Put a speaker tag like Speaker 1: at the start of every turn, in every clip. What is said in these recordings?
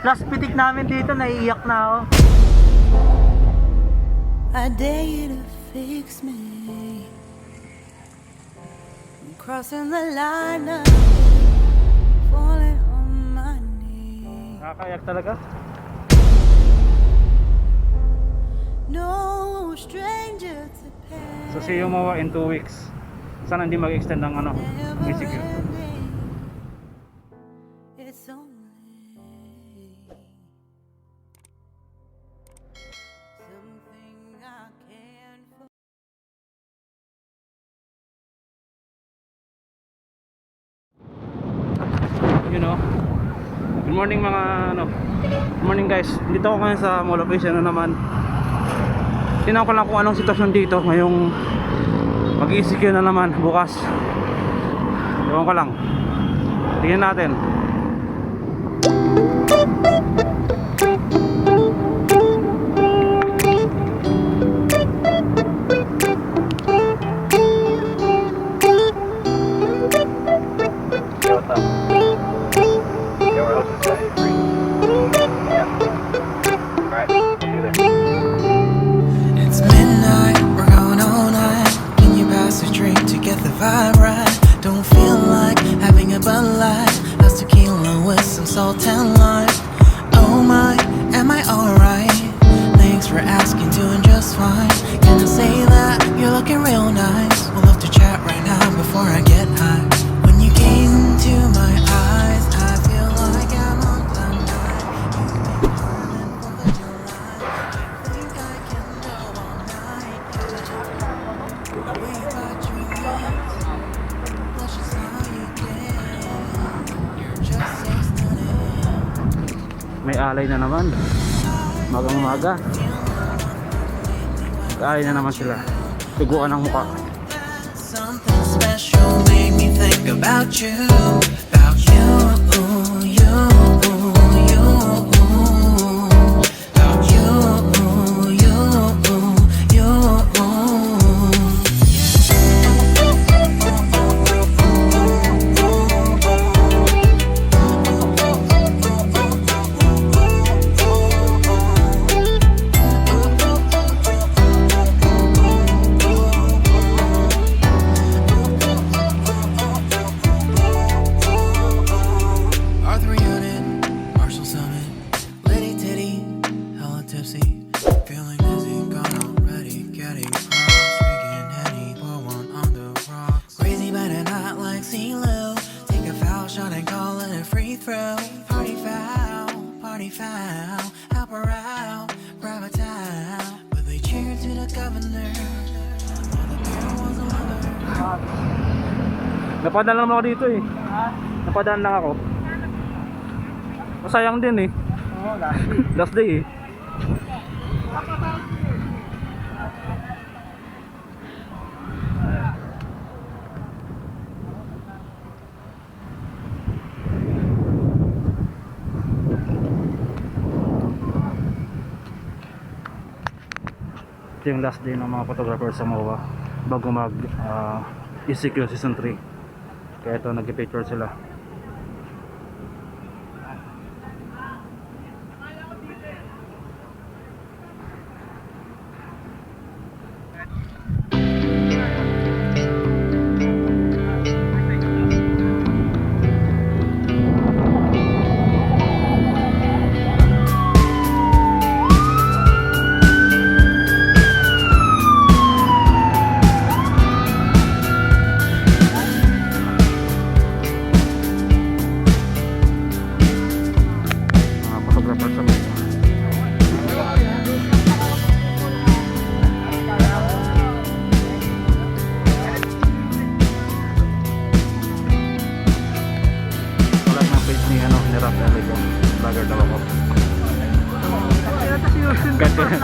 Speaker 1: Last pitik namin dito, naiiyak na ako.
Speaker 2: I dare you to fix me. I'm crossing the line now, falling on my knees.
Speaker 1: Nakakayak talaga.
Speaker 2: No stranger to pay.
Speaker 1: So see you MOA in 2 weeks. Sana hindi mag-extend ng ano, ECQ.
Speaker 2: It's only something I can't forget.
Speaker 1: You know. Good morning mga ano. Good morning guys. Dito ako ngayon sa mall location na naman. Tingnan ko lang kung anong sitwasyon dito ngayong mag-ECQ na naman bukas. Ewan ko lang. Tingnan natin.
Speaker 3: It's midnight, we're going all night. Can you pass a drink to get the vibe right? Don't feel like having a Bud Light. That's tequila with some salt and lime. Oh my, am I alright? Thanks for asking, doing just fine. Can I say that you're looking real nice? We'll love to chat right now before I get high. When you gaze into my eyes, I feel like I'm on cloud nine. You make me burn for the delight. I think I can go all night. The way you got your lips, blush is how you get. You're just so stunning.
Speaker 1: May alay na naman. Magang umaga. Alay na naman sila. Tiguan ang mukha.
Speaker 3: Something special made me think about you, about you, you, you, about you, you, you. Arthur Unit, Marshall Summit, Liddy Titty, hella tipsy, feeling dizzy, gone already, getting cross, drinking Henny, pour one on the rocks. Crazy but not like CeeLo, take a foul shot and call it a free throw. Party foul, help her out, grab a towel, but they cheered to the governor, while the beer was a lover.
Speaker 1: Napadaan lang ako dito eh. Napadaan lang ako. Masayang din eh. Last day eh. Ito yung last day ng mga photographers sa MOA bago mag ECQ season 3. Kaya ito nag-picture sila.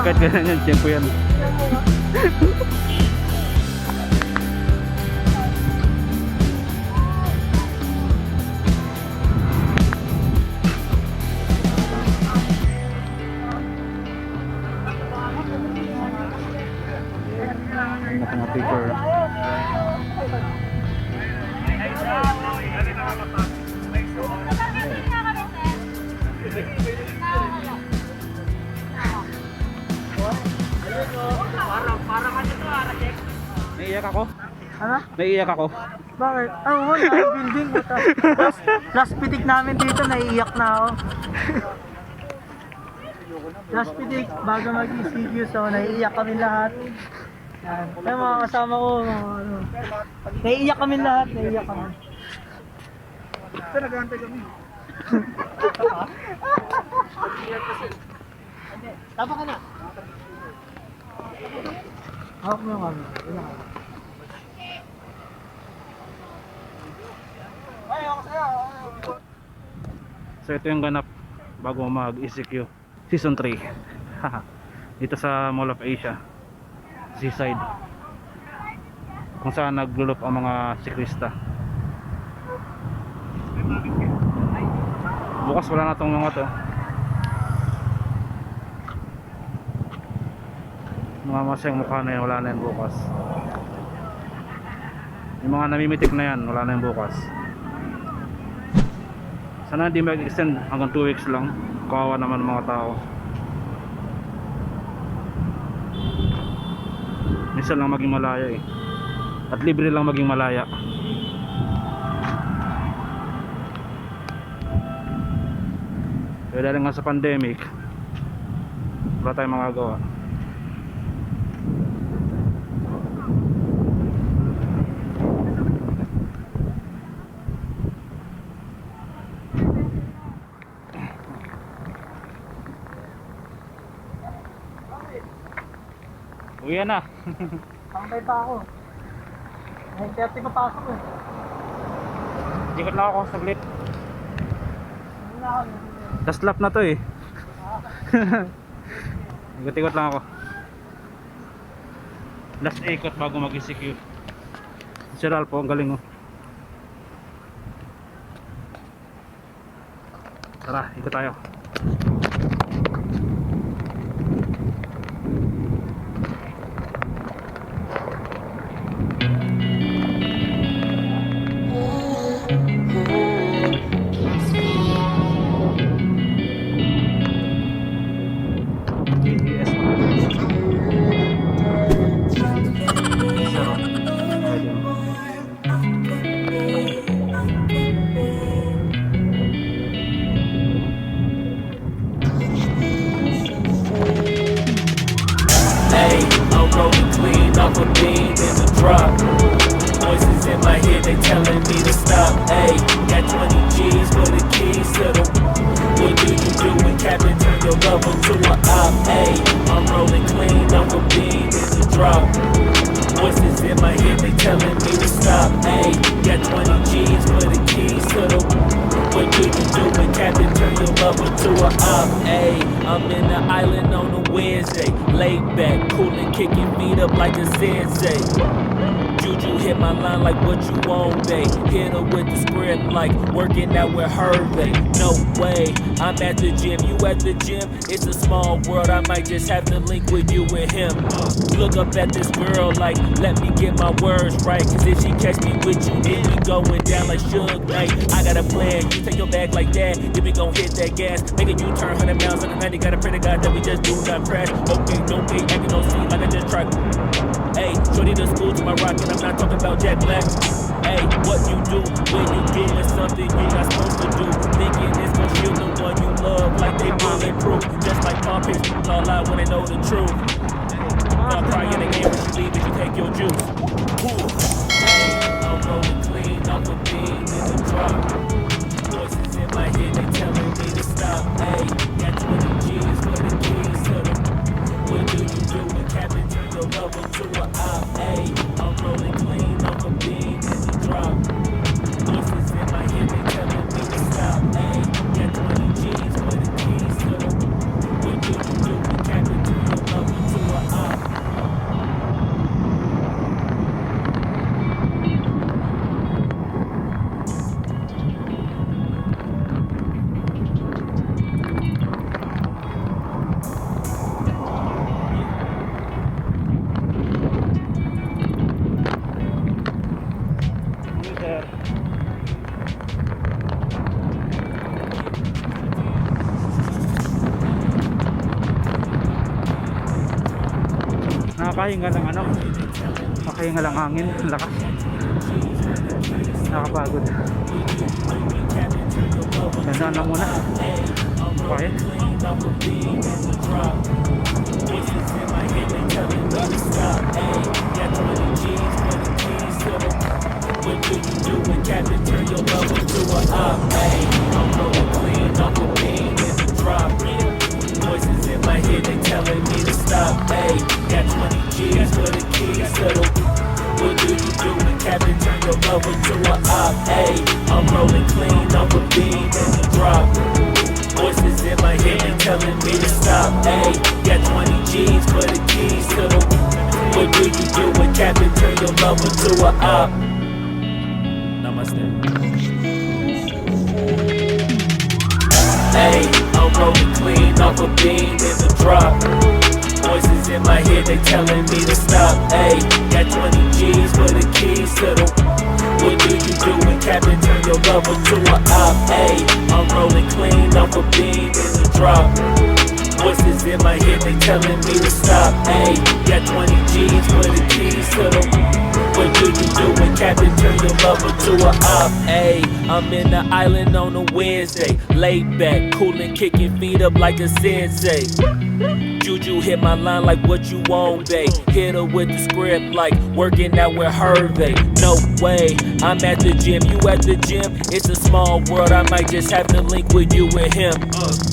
Speaker 1: Kahit ganyan yan, tiyempo yan. Mga picture. Naiiyak ako.
Speaker 4: Ano?
Speaker 1: Naiiyak ako.
Speaker 4: Bakit? Oo, building mo to. Last pitik namin dito, naiiyak na ako. Last pitik, bago mag-ECQ, so naiiyak kami lahat. Yan. Kaya mga kasama ko, mga ano. Naiiyak kami lahat, naiiyak kami. Ito, nag-aantay kami. Tama ka na. Hawak mo yung kami.
Speaker 1: So ito yung ganap bago mag ECQ Season 3 dito sa Mall of Asia, Seaside, kung saan naglulop ang mga siklista. Bukas wala na tong mga to, mga masyang mukha na yan, wala na yan bukas. Yung mga namimitik na yan, wala na yan bukas. Sana hindi mag-extend hanggang 2 weeks lang. Kawawa naman mga tao. Minsan lang maging malaya eh. At libre lang maging malaya. Kaya dahil nga sa pandemic, wala tayong magagawa. Uwi na.
Speaker 4: Pangkay pa ako. 9:30 papasok eh.
Speaker 1: Ikot lang ako saglit.
Speaker 4: Hindi na ako.
Speaker 1: Last lap na to eh. Ikot-ikot lang ako. Last ikot bago mag-ECQ. Si Ralph, ang galing oh. Tara, ikot tayo.
Speaker 5: off a beam in the drop. Voices in my head, they telling me to stop. Ayy, got 20 G's for the keys to the. What do you do when Captain turn your lover to a op? Ayy, I'm rolling clean off a beam in the drop. Voices in my head, they telling me to stop. Ayy, got 20 G's for the keys to the. What do you do when Captain turn your lover to a op? Ayy, I'm in the island on a Wednesday, laid back, coolin', kicking feet up like a sensei. Juju hit my line like what you want, babe. Hit her with the script like working out with Hervey. No way, I'm at the gym, you at the gym. It's a small world, I might just have to link with you and him. Look up at this girl like, let me get my words right. Cause if she catch me with you, then we going down like Suge Knight. I got a plan, you take your bag like that, then we gon' hit that gas. Make a U-turn 100 miles on the 90, gotta pray to God that we just do not crash. Okay, don't be acting no scene like I just tried. Hey, shorty to school to my rocket, I'm not talking about Jack Black. Hey, what you do when you doing something you're not supposed to do? Thinking it's gonna kill the one you love like they bulletproof. Just like Palm Pigs, all out when they know the truth. I'll cry in the game when you leave if you take your juice. Hey, I'm rolling clean off a beam in the drop. Voices in my head, they telling me to stop. Hey, got 20 G's for the keys to the. What do you do when Captain turn your lover to a op? Ayy, I'm rolling clean off a beam in the drop. Voices in my head, they telling me to stop. Ayy, got 20 G's for the keys to the. What do you do when Captain turn your lover to a op?
Speaker 1: makahinga lang ano, makahinga lang hangin, lakas. Nakapagod. Gandaan lang muna. Okay.
Speaker 5: What do you do when Captain turn your love into a op? Hey, I'm rolling clean off a beam in the drop. Voices in my head, they telling me to stop. Hey, got 20 G's for the keys to the. What do you do when Captain turn your love into a op? Hey, I'm rolling clean off a beam in the drop. Voices in my head, they telling me to stop. Hey, got 20 G's for the keys to the. What do you do when Captain turn your love into a op? Namaste. Hey, I'm rolling clean off a beam in the drop. Voices in my head, they telling me to stop. Hey, got 20 G's for the keys to the. What do you do when Captain turn your love into a op? Hey, I'm rolling clean off a beam in the drop. Voices in my head, they telling me to stop. Hey, got 20 G's for the keys to the. What do you do when Captain turn your love into a op? Hey, I'm in the island on a Wednesday, laid back, coolin', kicking feet up like a sensei. Juju hit my line like what you want, babe. Hit her with the script like working out with Hervey. No way, I'm at the gym, you at the gym. It's a small world, I might just have to link with you and him.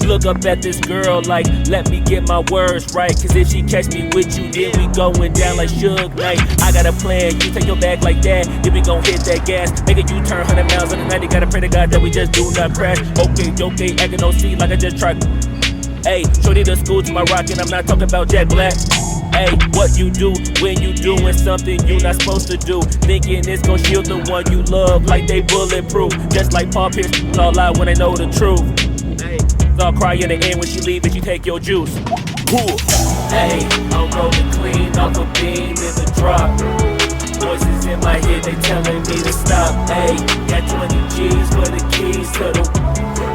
Speaker 5: Look up at this girl like, let me get my words right. Cause if she catch me with you, then we going down like Suge Knight. I got a plan, you take your bag like that, then we gon' hit that gas. Make a U-turn 100 miles on the 90, gotta pray to God that we just do not crash. Okay, acting no C like I just tried. Hey, shorty the school to my rocket, I'm not talking about Jack Black. Hey, what you do when you doing something you not supposed to do? Thinking it's gon' shield the one you love like they bulletproof. Just like Paul Pierce, all lie when they know the truth. Hey, I'll cry in the end when she leave and she take your juice. Cool. Hey, I'm rolling clean off a beam in the drop. Voices in my head, they telling me to stop. Hey, got 20 G's for the keys to the.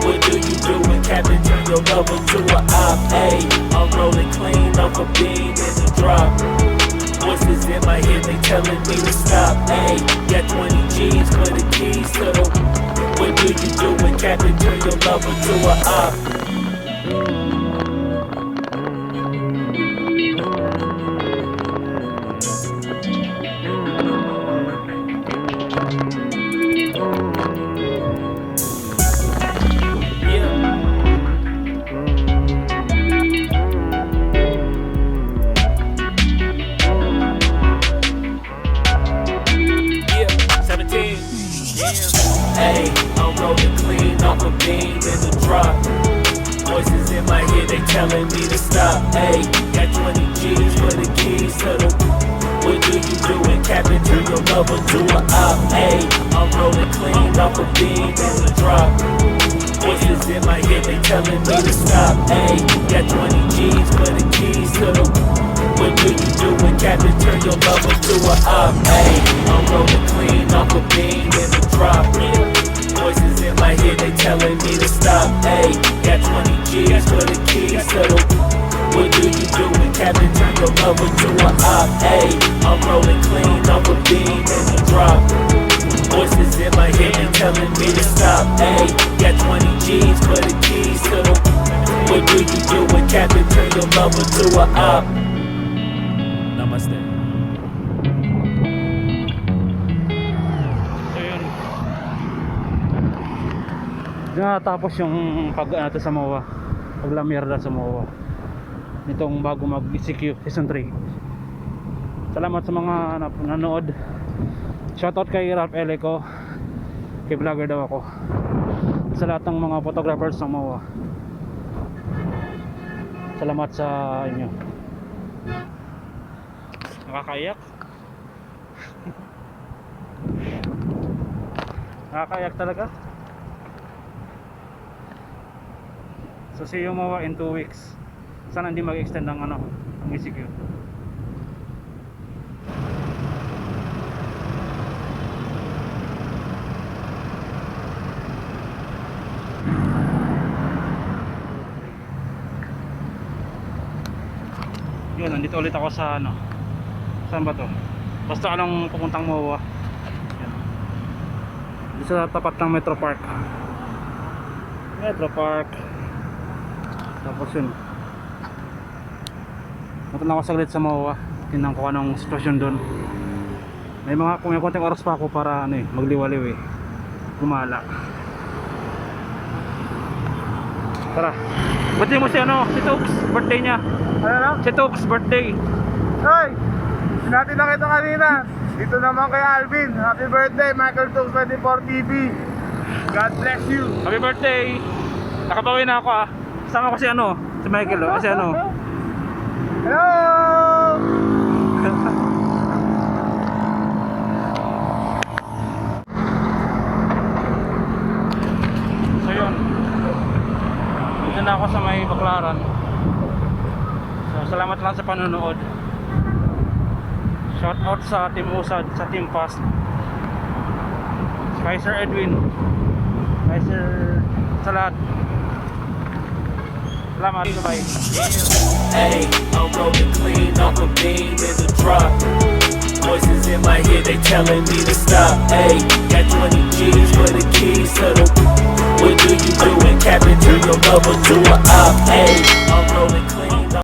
Speaker 5: What do you do when Captain turn your love into a op? Hey, I'm rolling clean off a beam in the drop. Voices in my head, they telling me to stop. Hey, got 20 G's for the keys to the. What do you do when Captain turn your love into a op? Hey, I'm rolling clean off a beam in the drop. Voices in my head, they telling me to stop. Hey, got 20 G's for the keys to the. What do you do when Captain turn your love into a op? Hey, I'm rolling clean off a beam in the drop. Voices in my head, they telling me to stop. Hey, got 20 G's for the keys to the. What do you do when Captain turn your love into a op? Hey, I'm rolling clean off a beam in the drop. Voices in my head, they telling me to stop. Hey, got 20 G's for the keys to the. What do you do when Captain turn your love into a op? Hey, I'm rolling clean off a beam in the drop. Voices in my head, they telling me to stop. Hey, got 20 G's for the keys to the. What do you do when Captain turn your love into a op? Namaste.
Speaker 1: Natapos yung pag natin sa MOA, paglamierda sa MOA nitong bago mag ECQ season 3. Salamat sa mga nanood. Shoutout kay Ralph Eleco, kay vlogger daw ako, sa lahat ng mga photographers ng MOA. Salamat sa inyo. Nakakaiyak. Nakakaiyak talaga. So see you MOA in 2 weeks. Sana hindi mag-extend ng ang ECQ. Yun, nandito ulit ako sa Saan ba to? Basta anong papuntang MOA. Yan. Dito sa tapat ng Metro Park. Metro Park. Tapos yun. Punta na ako saglit sa MOA. Tingnan ko anong sitwasyon doon. May konting oras pa ako para ano magliwaliw gumala. Tara. Birthday mo si si Tux, birthday niya.
Speaker 4: Ano na?
Speaker 1: Si Tux, birthday.
Speaker 4: Hoy! Natin nakita kanina. Dito naman kay Alvin. Happy birthday, Michael Tux 24 TV. God bless you.
Speaker 1: Happy birthday. Nakabawi na ako Sama ko si si Michael kasi
Speaker 4: Hello!
Speaker 1: So yun. Dito na ako sa may Baklaran. So salamat lang sa panonood. Shout out sa Team Usad, sa Team Fast. Kay Sir Edwin. Kay Sir sa lahat. Salamat, bye.
Speaker 5: Hey, I'm rolling clean off a beam in the drop. Voices in my head, they telling me to stop. Hey, got 20 G's for the keys to the. What do you do when cap into your mother to a op? Hey, I'm rolling